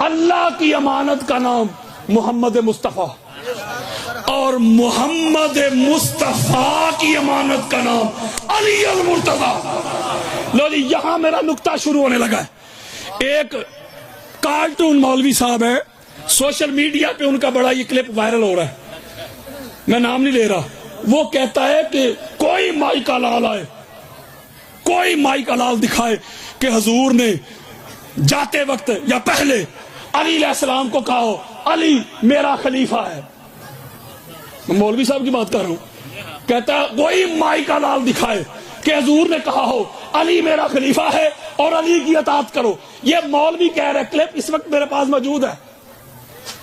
اللہ کی امانت کا نام محمد مصطفیٰ اور محمد مصطفیٰ کی امانت کا نام علی المرتضیٰ۔ لو جی یہاں میرا نکتہ شروع ہونے لگا ہے۔ ایک کارٹون مولوی صاحب ہے، سوشل میڈیا پہ ان کا بڑا یہ کلپ وائرل ہو رہا ہے، میں نام نہیں لے رہا۔ وہ کہتا ہے کہ کوئی مائی کا لال آئے، کوئی مائی کا لال دکھائے کہ حضور نے جاتے وقت یا پہلے علی علیہ السلام کو کہا ہو علی میرا خلیفہ ہے۔ میں مولوی صاحب کی بات کر رہا ہوں، کہتا ہے کوئی مائی کا لال دکھائے کہ حضور نے کہا ہو علی میرا خلیفہ ہے اور علی کی اطاعت کرو۔ یہ مولوی کہہ رہے، کلپ اس وقت میرے پاس موجود ہے۔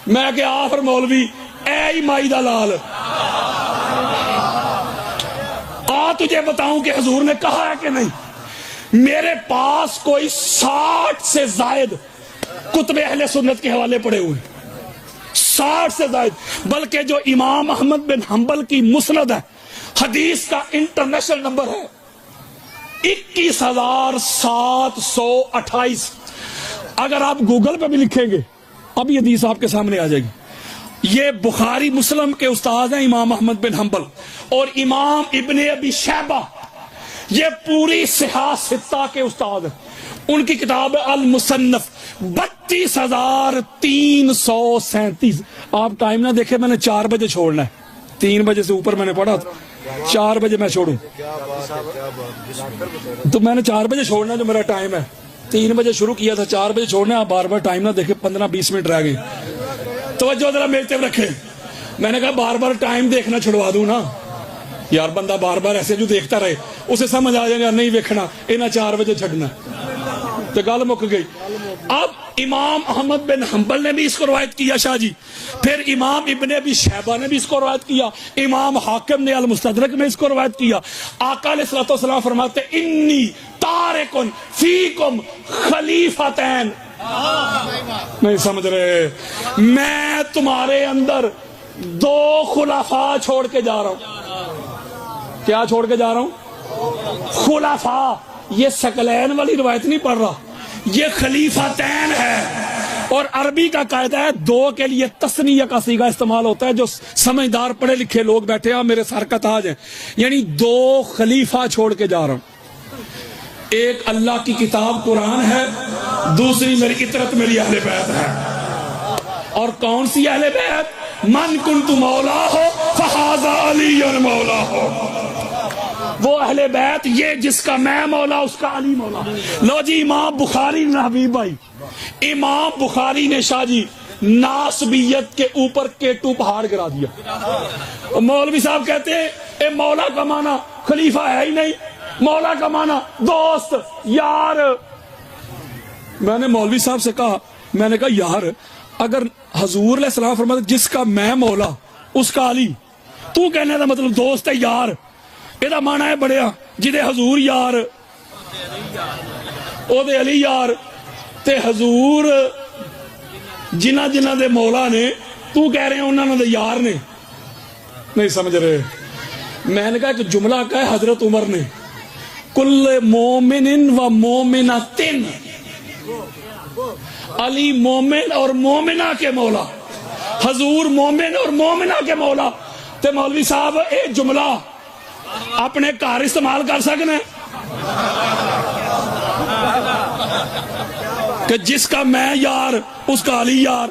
میں کہ آخر مولوی اے مائی دا لال تجھے بتاؤں کہ حضور نے کہا ہے کہ نہیں۔ میرے پاس کوئی 60 سے زائد کتب اہل سنت کے حوالے پڑے ہوئے، 60 سے زائد، بلکہ جو امام احمد بن حنبل کی مسند ہے، حدیث کا انٹرنیشنل نمبر ہے 21,728۔ اگر آپ گوگل پہ بھی لکھیں گے اب یہ حدیث آپ کے سامنے آ جائے گی۔ یہ بخاری مسلم کے استاد ہیں امام احمد بن حنبل اور امام ابن ابی شیبہ، یہ پوری صحاح ستہ کے استاد ہیں۔ ان کی کتاب المصنف 32,337۔ آپ ٹائم نہ دیکھیں، میں نے 4 بجے چھوڑنا ہے، 3 بجے سے اوپر میں نے پڑھا تھا، 4 بجے میں چھوڑوں تو میں نے 4 بجے چھوڑنا جو میرا ٹائم ہے، 3 بجے شروع کیا تھا، 4 بجے چھوڑنا ہے۔ آپ بار بار ٹائم نہ دیکھیں، 15-20 منٹ رہ گئے، توجہ ذرا میرے طرف رکھیں۔ میں نے کہا بار بار ٹائم دیکھنا چھڑوا دوں نا یار، بندہ بار بار ایسے جو دیکھتا رہے اسے سمجھ آ جائے گا نہیں دیکھنا، انہیں 4 بجے چھڑنا تو گل مک گئی۔ اب امام احمد بن حنبل نے بھی اس کو روایت کیا شاہ جی، پھر امام ابن ابی شیبہ نے بھی اس کو روایت کیا، امام حاکم نے المستدرک میں اس کو روایت کیا۔ آقا علیہ الصلوۃ والسلام فرماتے انی تارکن فیکم خلیفتین، نہیں سمجھ رہے، میں تمہارے اندر 2 خلفاء چھوڑ کے جا رہا ہوں۔ کیا چھوڑ کے جا رہا ہوں؟ خلفاء۔ یہ ثقلین والی روایت نہیں پڑھ رہا، یہ خلیفتین ہے۔ اور عربی کا قاعدہ ہے 2 کے لیے تثنیہ کا صیغہ استعمال ہوتا ہے، جو سمجھدار پڑھے لکھے لوگ بیٹھے ہیں میرے سر کا تاج ہیں، یعنی 2 خلیفہ چھوڑ کے جا رہا ہوں۔ ایک اللہ کی کتاب قرآن ہے، دوسری میری اطرت میری اہل بیت ہے۔ اور کون سی اہل بیت؟ من کنت مولا ہو فہذا علی مولا ہو، وہ اہل بیت یہ جس کا میں مولا اس کا علی مولا۔ لو جی امام بخاری نے، حبیب بھائی، امام بخاری نے شاہ جی ناسبیت کے اوپر کیٹو پہاڑ گرا دیا۔ مولوی صاحب کہتے ہیں اے مولا کا معنی خلیفہ ہے ہی نہیں، مولا کا معنی دوست یار۔ میں نے مولوی صاحب سے کہا، میں نے کہا یار اگر حضور علیہ السلام فرماتے جس کا میں مولا اس کا علی، تو کہنے دا مطلب دوست ہے یار، یہ مانا ہے بڑیا جدے حضور یار او دے علی یار، تے حضور جنہ جنہ دے مولا نے تو کہہ رہے ہیں انہوں دے یار نے، نہیں سمجھ رہے۔ میں نے کہا کہ جملہ کہا ہے حضرت عمر نے، کل مومن و مومنتن، علی مومن اور مومنہ کے مولا، حضور مومن اور مومنہ کے مولا۔ تے مولوی صاحب ایک جملہ اپنے کار استعمال کر سکنے کہ جس کا میں یار اس کا علی یار۔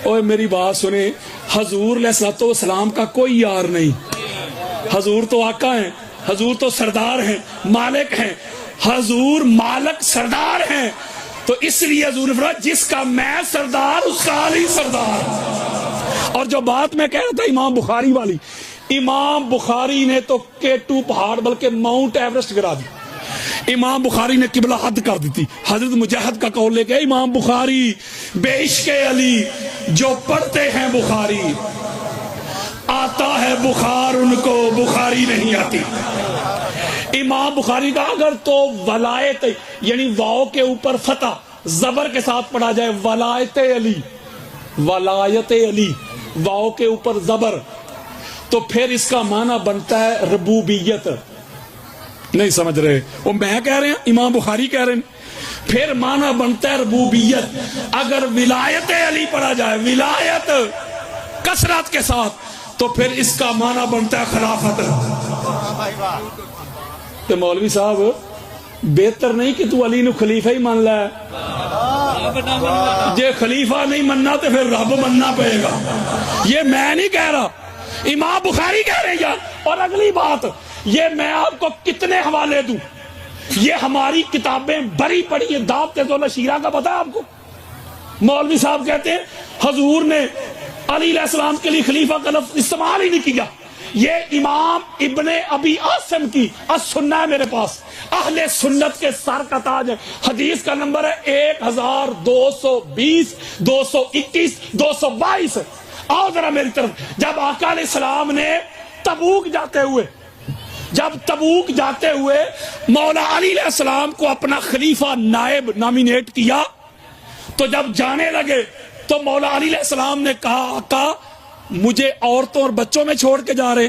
اوہ میری بات سنیں، حضور علیہ السلام کا کوئی یار نہیں، حضور تو آقا ہیں، حضور تو سردار ہیں، مالک ہیں، حضور مالک سردار ہیں، تو اس لیے حضور نے فرمایا جس کا میں سردار اس کا علی سردار۔ اور جو بات میں کہہ رہا تھا امام بخاری والی، امام بخاری نے تو کیٹو پہاڑ بلکہ ماؤنٹ ایورسٹ گرا دی۔ امام بخاری نے قبلہ حد کر دی تھی۔ حضرت مجاہد کا قول لے کے امام بخاری بے عشق علی جو پڑھتے ہیں بخاری، آتا ہے بخار ان کو بخاری نہیں آتی۔ امام بخاری کا اگر تو ولایت یعنی واؤ کے اوپر فتح زبر کے ساتھ پڑھا جائے ولایت علی، ولایت علی واؤ کے اوپر زبر، تو پھر اس کا معنی بنتا ہے ربوبیت۔ نہیں سمجھ رہے، وہ میں کہہ رہے ہیں امام بخاری کہہ رہے ہیں پھر معنی بنتا ہے ربوبیت. اگر ولایت علی پڑھا جائے ولایت کثرت کے ساتھ تو پھر اس کا معنی بنتا ہے خلافت. تو مولوی صاحب بہتر نہیں کہ تو علی نو خلیفہ ہی مان لے, جے خلیفہ نہیں مننا تو پھر رب مننا پڑے گا. یہ میں نہیں کہہ رہا, امام بخاری کہہ رہے ہیں یار. اور اگلی بات, یہ میں آپ کو کتنے حوالے دوں, یہ ہماری کتابیں بری پڑی ہیں. دعوت ذوالفقار شیرہ کا پتہ ہے آپ کو؟ مولوی صاحب کہتے ہیں حضور نے علی علیہ السلام کے لیے خلیفہ کا لفظ استعمال ہی نہیں کیا. یہ امام ابن ابی عاصم کی السنہ ہے میرے پاس, اہل سنت کے سر کا تاج ہے. حدیث کا نمبر ہے 1220 221 222. آؤ ذرا میری طرف. جب آقا علیہ السلام نے تبوک جاتے ہوئے مولا علی علیہ السلام کو اپنا خلیفہ نائب نامینیٹ کیا, تو جب جانے لگے تو مولا علی علیہ السلام نے کہا آقا مجھے عورتوں اور بچوں میں چھوڑ کے جا رہے.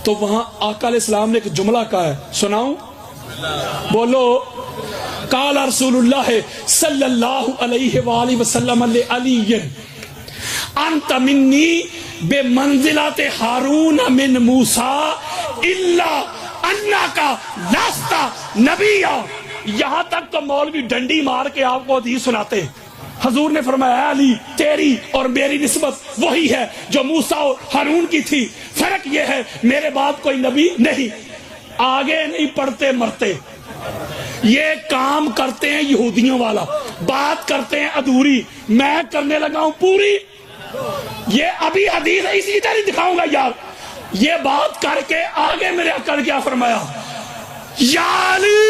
تو وہاں آقا علیہ السلام نے ایک جملہ کہا ہے, سناؤں؟ بولو. قال رسول اللہ صلی اللہ علیہ وآلہ وسلم علی انت منی بے منزلات ہارون من موسیٰ الا انکا لست نبیا. یہاں تک تو مولوی ڈنڈی مار کے آپ کو حدیث سناتے ہیں. حضور نے فرمایا علی تیری اور میری نسبت وہی ہے جو موسیٰ اور ہارون کی تھی, فرق یہ ہے میرے بعد کوئی نبی نہیں. آگے نہیں پڑھتے مرتے, یہ کام کرتے ہیں یہودیوں والا, بات کرتے ہیں ادھوری, میں کرنے لگا ہوں پوری. یہ ابھی حدیث ہے اسی طرح دکھاؤں گا یار. یہ بات کر کے آگے میرے آقا نے کیا فرمایا, یا علی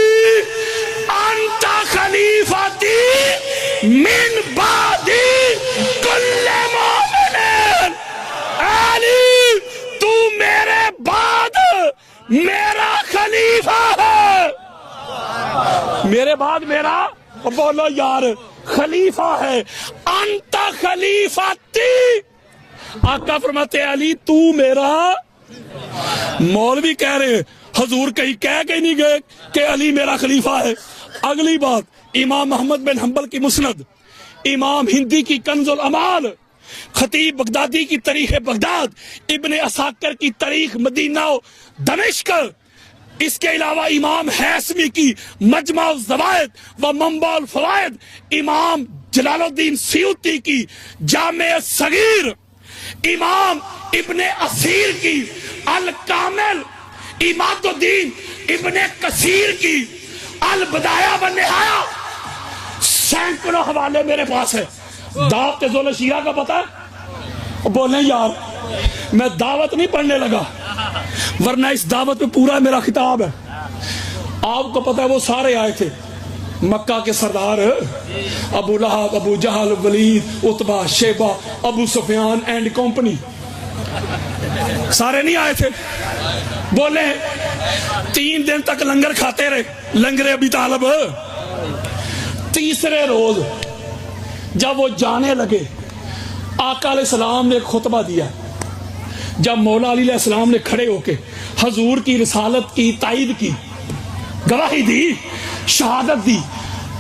انت خلیفتی من بعدی کل مومن. علی تو میرے بعد میرا خلیفہ ہے, میرے بعد میرا, بولو یار, خلیفہ ہے. انت خلیفتی. آقا فرماتے علی تو میرا. مولوی کہہ رہے حضور کہیں کہہ کے نہیں گئے کہ علی میرا خلیفہ ہے. اگلی بات, امام محمد بن حنبل کی مسند, امام ہندی کی کنز الامال, خطیب بغدادی کی تاریخ بغداد, ابن عساکر کی تاریخ مدینہ و دمشق, اس کے علاوہ امام حیثمی کی مجمع الزوائد و منبع الفوائد, امام جلال الدین سیوطی کی جامع صغیر, امام ابن اسیر کی الکامل, اماد الدین ابن کثیر کی البدایہ و نہایہ. سینکڑوں حوالے میرے پاس ہے. دعوت ذوالفقار شیرہ کا پتہ ہے؟ بولیں یار, میں دعوت نہیں پڑھنے لگا, ورنہ اس دعوت میں پورا میرا خطاب ہے. آپ کو پتہ ہے وہ سارے آئے تھے مکہ کے سردار, ابو لہب, ابو جہل, ولید, عتبہ, شیبہ, ابو سفیان اینڈ کمپنی, سارے نہیں آئے تھے. بولیں 3 دن تک لنگر کھاتے رہے, لنگر ابی طالب. تیسرے روز جب وہ جانے لگے, آقا علیہ السلام نے ایک خطبہ دیا. جب مولا علی علیہ السلام نے کھڑے ہو کے حضور کی رسالت کی تائید کی, گواہی دی, شہادت دی,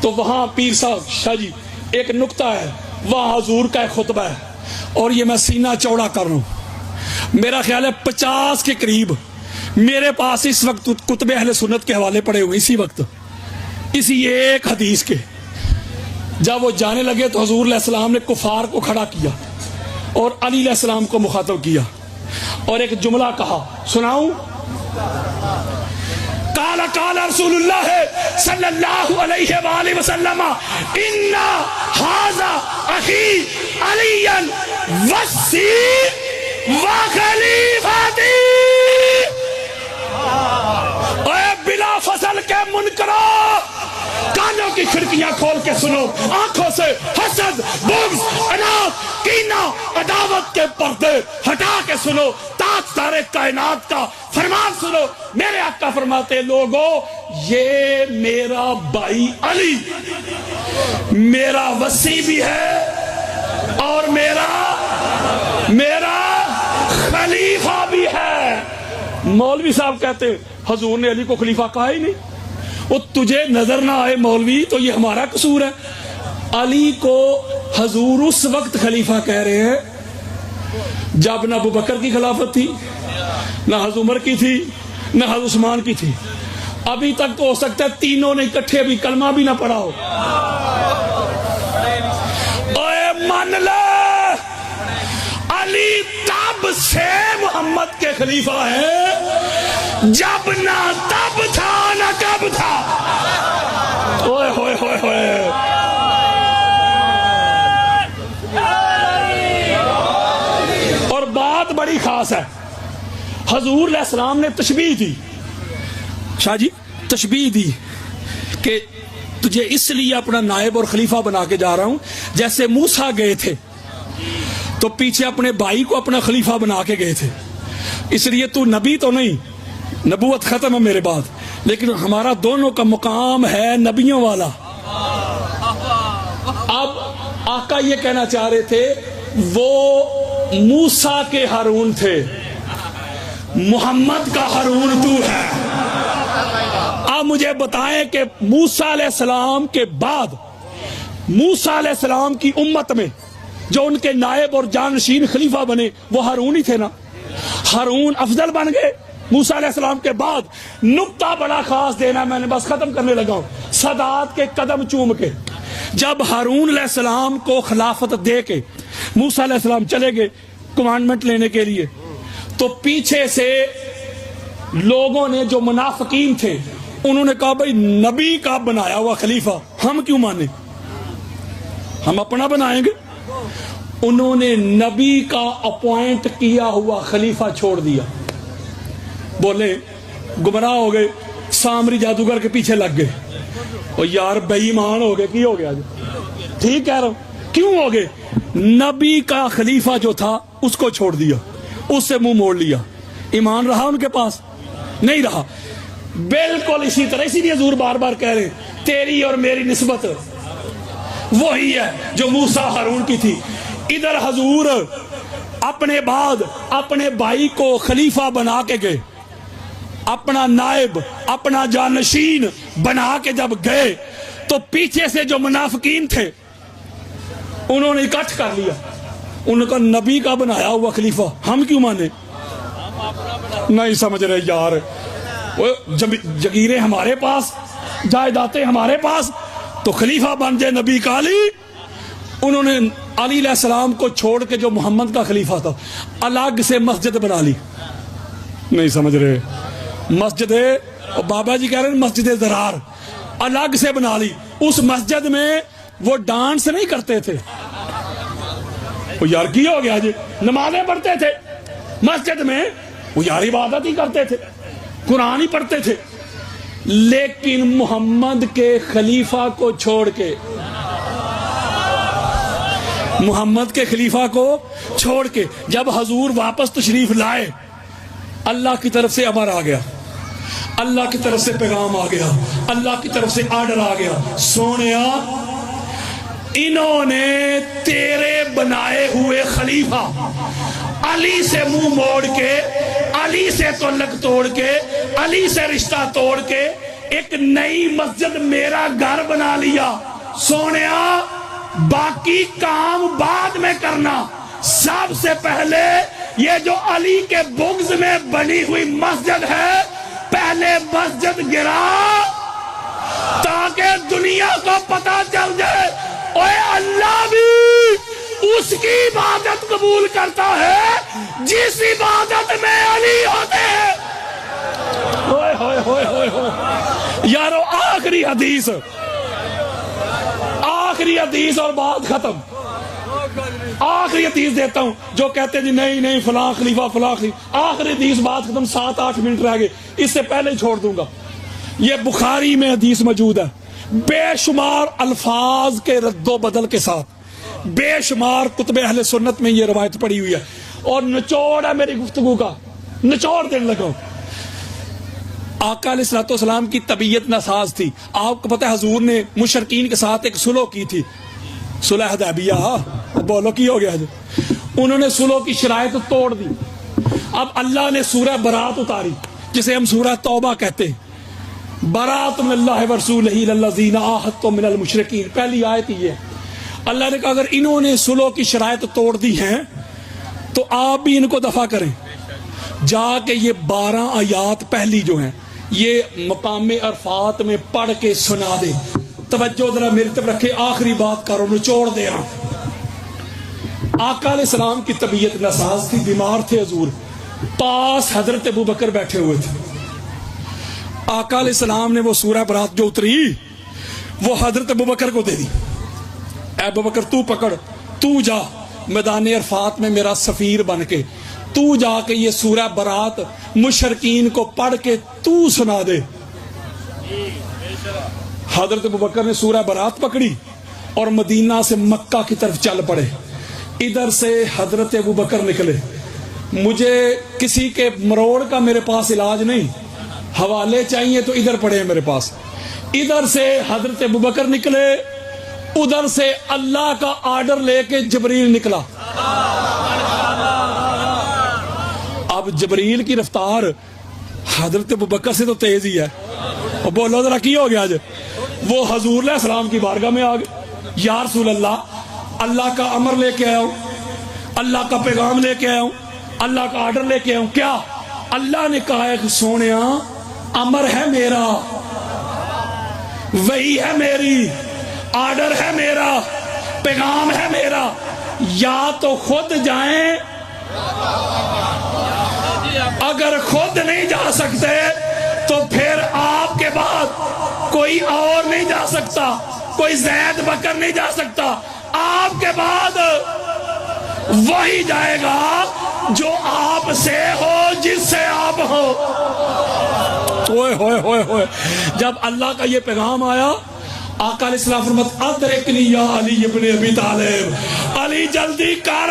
تو وہاں پیر صاحب شاہ جی ایک نکتہ ہے, وہاں حضور کا ایک خطبہ ہے, اور یہ میں سینہ چوڑا کر رہا ہوں. میرا خیال ہے 50 کے قریب میرے پاس اس وقت کتب اہل سنت کے حوالے پڑے ہوئے, اسی وقت اسی ایک حدیث کے. جب وہ جانے لگے تو حضور علیہ السلام نے کفار کو کھڑا کیا اور علی علیہ السلام کو مخاطب کیا, اور ایک جملہ کہا, سناؤں؟ قال قال رسول اللہ صلی اللہ علیہ وآلہ وسلم ان ھذا اخی علی وصی وخلیفتی. اے بلا فصل کے منکرو, کانوں کی کھڑکیاں کھول کے سنو, آنکھوں سے حسد, بغض, عناد, کینہ, عداوت کے پردے ہٹا کے سنو, تاجدار کائنات کا فرمان سنو. میرے آقا فرماتے لوگو یہ میرا بھائی علی میرا وصی بھی ہے اور میرا خلیفہ بھی ہے. مولوی صاحب کہتے حضور نے علی کو خلیفہ کہا ہی نہیں, وہ تجھے نظر نہ آئے مولوی تو یہ ہمارا قصور ہے. علی کو حضور اس وقت خلیفہ کہہ رہے ہیں جب نہ ابو بکر کی خلافت تھی، نہ حضرت عمر کی تھی، نہ حضرت عثمان کی تھی. ابھی تک تو ہو سکتا ہے تینوں نے اکٹھے ابھی کلمہ بھی نہ پڑھا ہو. اے مان لے علی تب سے محمد کے خلیفہ ہیں جب نہ تب تھا نہ کب تھا. اوئے ہوئے ہوئے ہوئے. اور بات بڑی خاص ہے، حضور علیہ السلام نے تشبیہ دی، شاہ جی تشبیہ دی کہ تجھے اس لیے اپنا نائب اور خلیفہ بنا کے جا رہا ہوں جیسے موسیٰ گئے تھے تو پیچھے اپنے بھائی کو اپنا خلیفہ بنا کے گئے تھے. اس لیے تو نبی تو نہیں، نبوت ختم ہے میرے بعد، لیکن ہمارا دونوں کا مقام ہے نبیوں والا. اب آقا یہ کہنا چاہ رہے تھے وہ موسیٰ کے ہارون تھے، محمد کا ہارون تو ہے. اب مجھے بتائیں کہ موسیٰ علیہ السلام کے بعد موسیٰ علیہ السلام کی امت میں جو ان کے نائب اور جانشین خلیفہ بنے وہ ہارون ہی تھے نا. ہارون افضل بن گئے موسیٰ علیہ السلام کے بعد. نقطہ بڑا خاص دینا، میں نے بس ختم کرنے لگا ہوں. سادات کے قدم چوم کے جب ہارون علیہ السلام کو خلافت دے کے موسیٰ علیہ السلام چلے گئے کمانڈمنٹ لینے کے لیے، تو پیچھے سے لوگوں نے جو منافقین تھے انہوں نے کہا بھائی نبی کا بنایا ہوا خلیفہ ہم کیوں مانیں، ہم اپنا بنائیں گے. انہوں نے نبی کا اپوائنٹ کیا ہوا خلیفہ چھوڑ دیا. بولے گمراہ ہو گئے، سامری جادوگر کے پیچھے لگ گئے. اور یار بے ایمان ہو گئے، کی ہو گیا؟ ٹھیک کہہ رہا ہوں، کیوں ہو گئے؟ نبی کا خلیفہ جو تھا اس کو چھوڑ دیا، اس سے منہ موڑ لیا. ایمان رہا ان کے پاس؟ نہیں رہا. بالکل اسی طرح، اسی لیے حضور بار بار کہہ رہے ہیں تیری اور میری نسبت وہی ہے جو موسیٰ ہارون کی تھی. ادھر حضور اپنے بعد اپنے بھائی کو خلیفہ بنا کے گئے، اپنا نائب اپنا جانشین بنا کے جب گئے تو پیچھے سے جو منافقین تھے انہوں نے اکٹھ کر لیا. ان کا نبی کا بنایا ہوا خلیفہ ہم کیوں مانے؟ نہیں سمجھ رہے یار. جگیریں ہمارے پاس، جائیدادیں ہمارے پاس، تو خلیفہ بن جائے نبی کا علی. انہوں نے علی علیہ السلام کو چھوڑ کے جو محمد کا خلیفہ تھا الگ سے مسجد بنا لی. نہیں سمجھ رہے. مسجد بابا جی کہہ رہے ہیں مسجد ضرار الگ سے بنا لی. اس مسجد میں وہ ڈانس نہیں کرتے تھے. وہ یار کی ہو گیا جی، نمازیں پڑھتے تھے مسجد میں، وہ یار عبادت ہی کرتے تھے، قرآن ہی پڑھتے تھے. لیکن محمد کے خلیفہ کو چھوڑ کے، محمد کے خلیفہ کو چھوڑ کے جب حضور واپس تشریف لائے، اللہ کی طرف سے امر آ گیا، اللہ کی طرف سے پیغام آ گیا، اللہ کی طرف سے آرڈر آ گیا. سونیا انہوں نے تیرے بنائے ہوئے خلیفہ علی سے منہ موڑ کے، علی سے تعلق توڑ کے، علی سے رشتہ توڑ کے ایک نئی مسجد میرا گھر بنا لیا. سونیا باقی کام بعد میں کرنا، سب سے پہلے یہ جو علی کے بغض میں بنی ہوئی مسجد ہے پہلے مسجد گرا تاکہ دنیا کو پتا چل جائے اوے اللہ بھی اس کی عبادت قبول کرتا ہے جس عبادت میں علی ہوتے ہیں. ہوئے ہوئے ہوئے ہوئے ہوئے یارو آخری حدیث اور بات ختم. آخری حدیث دیتا ہوں. جو کہتے ہیں جی نہیں فلاں خلیفہ فلاں خلیفہ، آخری حدیث بات ختم. 7-8 منٹ رہ گئے، اس سے پہلے ہی چھوڑ دوں گا. یہ بخاری میں حدیث موجود ہے، بے شمار الفاظ کے رد و بدل کے ساتھ، بے شمار کتب اہل سنت میں یہ روایت پڑی ہوئی ہے. اور نچوڑ ہے میری گفتگو کا، نچوڑ دینے لگا ہوں. آقا علیہ الصلوۃ والسلام کی طبیعت ناساز تھی. آپ کو پتہ ہے حضور نے مشرکین کے ساتھ ایک صلح کی تھی، صلح حدیبیہ. بولو کی ہو گیا جو انہوں نے صلح کی شرائط توڑ دی. اب اللہ نے سورہ برات اتاری جسے ہم سورہ توبہ کہتے ہیں. برات من اللہ ورسولہ للذین عاہدتم من المشرکین، پہلی آیت یہ ہے۔ اللہ نے کہا اگر انہوں نے صلح کی شرائط توڑ دی ہیں تو آپ بھی ان کو دفع کریں۔ جا کے یہ 12 آیات پہلی جو ہیں یہ مقام عرفات میں پڑھ کے سنا دے۔ توجہ ذرا میری طرف رکھے، آخری بات کرو، نچوڑ دے رہا ہوں۔ آقا علیہ السلام کی طبیعت ناساز تھی، بیمار تھے حضور، پاس حضرت ابوبکر بیٹھے ہوئے تھے۔ آقا علیہ السلام نے وہ سورہ برات جو اتری وہ حضرت ابوبکر کو دے دی۔ اے ابوبکر تو پکڑ، تو جا میدان عرفات میں میرا سفیر بن کے، تو جا کے یہ سورہ برات مشرکین کو پڑھ کے تو سنا دے۔ حضرت ابوبکر نے سورہ برات پکڑی اور مدینہ سے مکہ کی طرف چل پڑے۔ ادھر سے حضرت ابوبکر نکلے، مجھے کسی کے مروڑ کا میرے پاس علاج نہیں، حوالے چاہیے تو ادھر پڑے ہیں میرے پاس۔ ادھر سے حضرت ابوبکر نکلے، ادھر سے اللہ کا آرڈر لے کے جبریل نکلا۔ اب جبریل کی رفتار حضرت ابوبکر سے تو تیز ہی ہے۔ اور بولو ذرا کی ہو گیا آج؟ وہ حضور علیہ السلام کی بارگاہ میں آ گئے، یا رسول اللہ، اللہ کا امر لے کے آیا ہوں، اللہ کا پیغام لے کے آیا ہوں، اللہ کا آرڈر لے کے آیا ہوں۔ کیا؟ اللہ نے کہا ہے کہ سونیا امر ہے میرا، وحی ہے میری، آرڈر ہے میرا، پیغام ہے میرا، یا تو خود جائیں، اگر خود نہیں جا سکتے تو پھر آپ کے بعد کوئی اور نہیں جا سکتا، کوئی زید بکر نہیں جا سکتا، آپ کے بعد وہی جائے گا جو آپ سے ہو، جس سے آپ ہو۔ ہوئے ہوئے ہوئے ہوئے، جب اللہ کا یہ پیغام آیا، آقا علیہ السلام فرماتے ادرکنی یا علی ابن ابی طالب، علی جلدی کر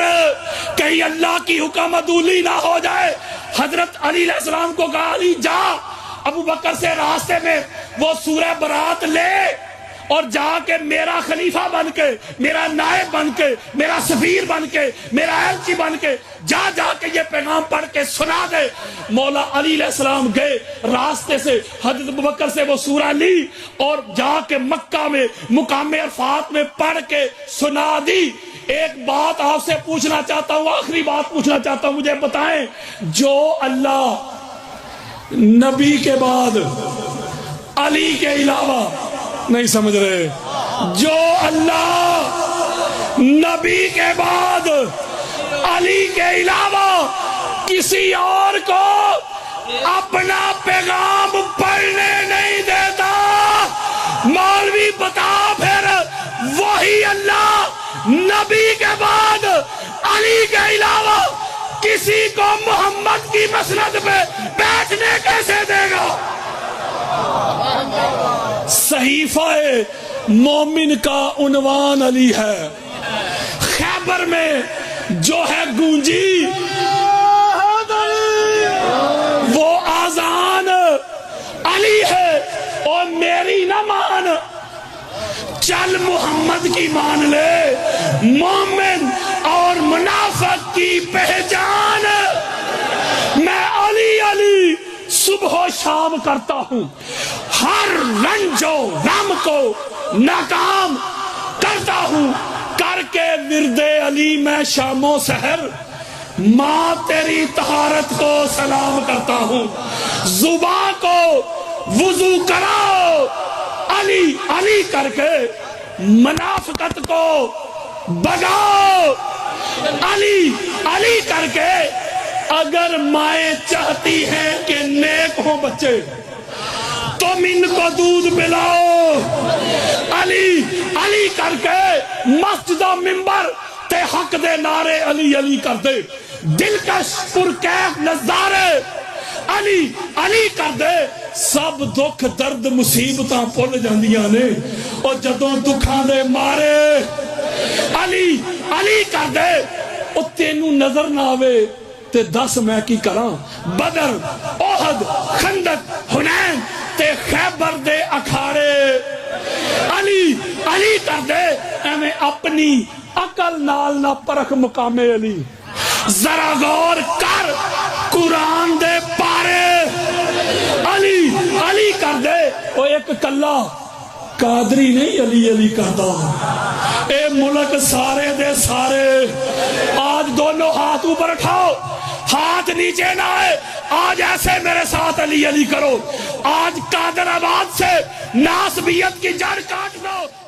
کہیں اللہ کی حکم عدولی نہ ہو جائے۔ حضرت علی علیہ السلام کو کہا علی جا ابو بکر سے راستے میں وہ سورہ برات لے اور جا کے میرا خلیفہ بن کے، میرا نائب بن کے، میرا سفیر بن کے، میرا ایلچی بن کے جا کے یہ پیغام پڑھ کے سنا دے۔ مولا علی علیہ السلام گئے، راستے سے حضرت ابوبکر سے وہ سورہ لی اور جا کے مکہ میں مقام عرفات میں پڑھ کے سنا دی۔ ایک بات آپ سے پوچھنا چاہتا ہوں، آخری بات پوچھنا چاہتا ہوں، مجھے بتائیں، جو اللہ نبی کے بعد علی کے علاوہ، نہیں سمجھ رہے، جو اللہ نبی کے بعد علی کے علاوہ کسی اور کو اپنا پیغام پڑھنے نہیں دیتا، مولوی بتا پھر وہی اللہ نبی کے بعد علی کے علاوہ کسی کو محمد کی مسند پہ بیٹھنے کیسے دے گا؟ صحیفہ مومن کا عنوان علی ہے، خیبر میں جو ہے گونجی وہ آذان علی ہے، اور میری نہ مان، چل محمد کی مان لے۔ مومن اور منافق کی پہچان میں علی علی صبح و شام کرتا ہوں، ہر رنج و غم کو ناکام کرتا ہوں، کر کے ورد علی میں شام و سحر ماں تیری طہارت کو سلام کرتا ہوں۔ زباں کو وضو کراؤ علی علی کر کے، منافقت کو بگاؤ علی علی کر کے۔ اگر مائیں چاہتی ہیں کہ نیک ہوں بچے، تم ان کو دودھ پلاؤ علی علی کر کے۔ مسجد و منبر تے حق دے نعرے علی علی کر دے، دلکش پرکیف نظارے علی علی کر دے۔ سب دکھ درد مصیبتاں پل جاندیاں نے، اور جدوں دکھاں دے مارے علی علی کر دے۔ او تینوں نظر نہ آوے تے دس میں کی کراں، بدر احد خندق حنین تے خیبر دے اکھاڑے علی علی کر دے۔ ایویں اپنی عقل نال نہ پرکھ مقام علی، ذرا غور کر قرآن دے پارے علی علی کر دے۔ وہ ایک کلا قادری نہیں علی علی کرتا، اے ملک سارے دے سارے آج دونوں ہاتھ اوپر اٹھاؤ، ہاتھ نیچے نہ آئے، آج ایسے میرے ساتھ علی علی کرو، آج قادر آباد سے ناسبیت کی جڑ کاٹ دو۔